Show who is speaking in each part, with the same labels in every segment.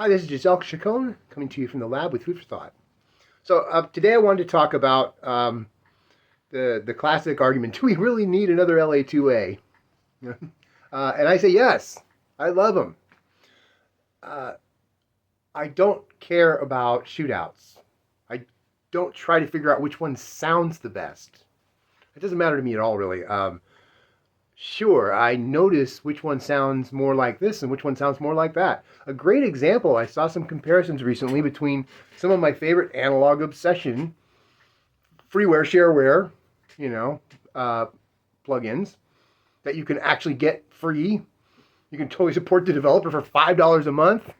Speaker 1: Hi, this is Giselle Chacon coming to you from the lab with food for thought. So today I wanted to talk about the classic argument: do we really need another LA-2A? And I say yes. I love them. I don't care about shootouts. I don't try to figure out which one sounds the best. It doesn't matter to me at all, really. Sure, I notice which one sounds more like this and which one sounds more like that. A great example, I saw some comparisons recently between some of my favorite analog obsession, freeware, shareware, plugins that you can actually get free. You can totally support the developer for $5 a month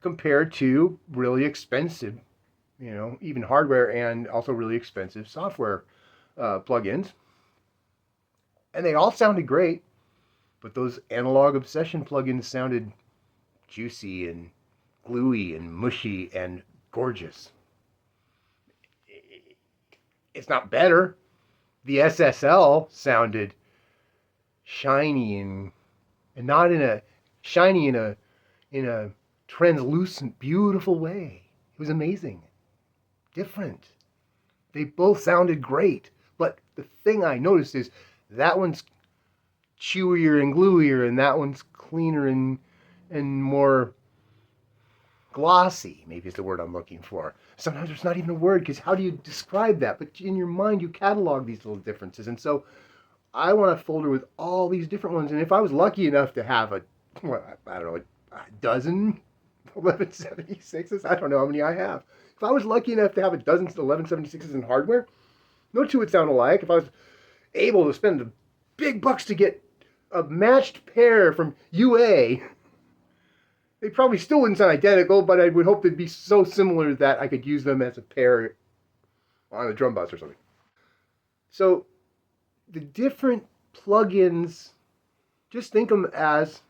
Speaker 1: compared to really expensive, even hardware and also really expensive software plugins. And they all sounded great, but those analog obsession plugins sounded juicy and gluey and mushy and gorgeous. It's not better. The SSL sounded shiny and not in a shiny in a translucent, beautiful way. It was amazing. Different. They both sounded great. But the thing I noticed is that one's chewier and gluier, and that one's cleaner and more glossy, maybe is the word I'm looking for. Sometimes there's not even a word, because how do you describe that? But in your mind, you catalog these little differences. And so I want a folder with all these different ones. And if I was lucky enough to have a dozen 1176s, I don't know how many I have. If I was lucky enough to have a dozen 1176s in hardware, no two would sound alike. If I was able to spend the big bucks to get a matched pair from UA, they probably still wouldn't sound identical, but I would hope they'd be so similar that I could use them as a pair on a drum bus or something. So the different plugins, just think of them as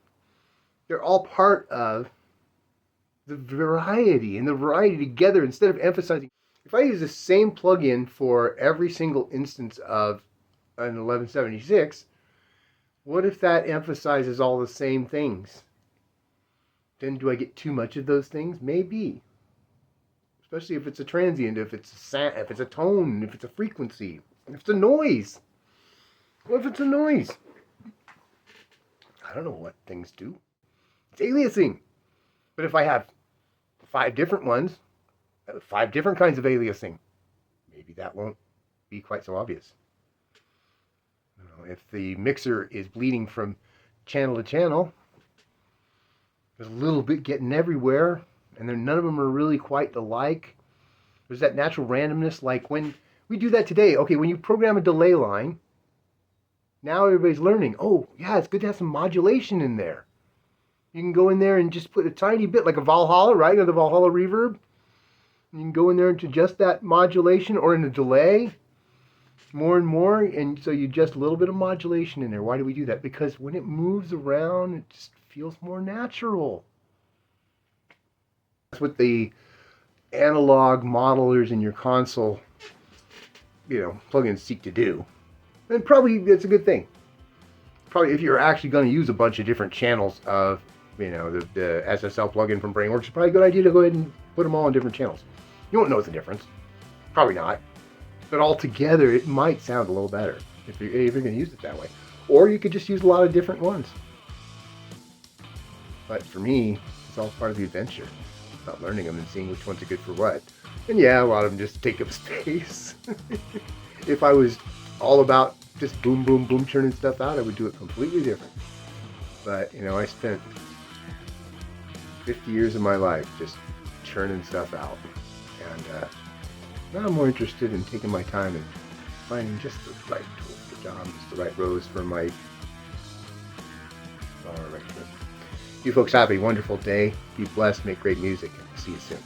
Speaker 1: they're all part of the variety, and the variety together, instead of emphasizing. If I use the same plugin for every single instance of an 1176, what if that emphasizes all the same things? Then do I get too much of those things? Maybe. Especially if it's a transient, if it's a tone, if it's a frequency, if it's a noise. What if it's a noise? I don't know what things do. It's aliasing. But if I have 5 different ones, 5 different kinds of aliasing, maybe that won't be quite so obvious. If the mixer is bleeding from channel to channel, there's a little bit getting everywhere, and none of them are really quite alike. There's that natural randomness, like when we do that today. Okay, when you program a delay line, now everybody's learning, oh, yeah, it's good to have some modulation in there. You can go in there and just put a tiny bit, like a Valhalla, right? Or the Valhalla reverb. You can go in there and adjust that modulation, or in a delay, more and more, and so you adjust a little bit of modulation in there. Why do we do that? Because when it moves around, it just feels more natural. That's what the analog modelers in your console, plugins seek to do. And probably that's a good thing. Probably if you're actually going to use a bunch of different channels of, the SSL plugin from Brainworks, it's probably a good idea to go ahead and put them all on different channels. You won't notice the difference. Probably not. But altogether, it might sound a little better if you're going to use it that way. Or you could just use a lot of different ones. But for me, it's all part of the adventure. About learning them and seeing which ones are good for what. And yeah, a lot of them just take up space. If I was all about just boom, boom, boom, churning stuff out, I would do it completely different. But, I spent 50 years of my life just churning stuff out. And now I'm more interested in taking my time and finding just the right tool for the job, just the right rows for my arrangement. You folks have a wonderful day. Be blessed, make great music, and see you soon.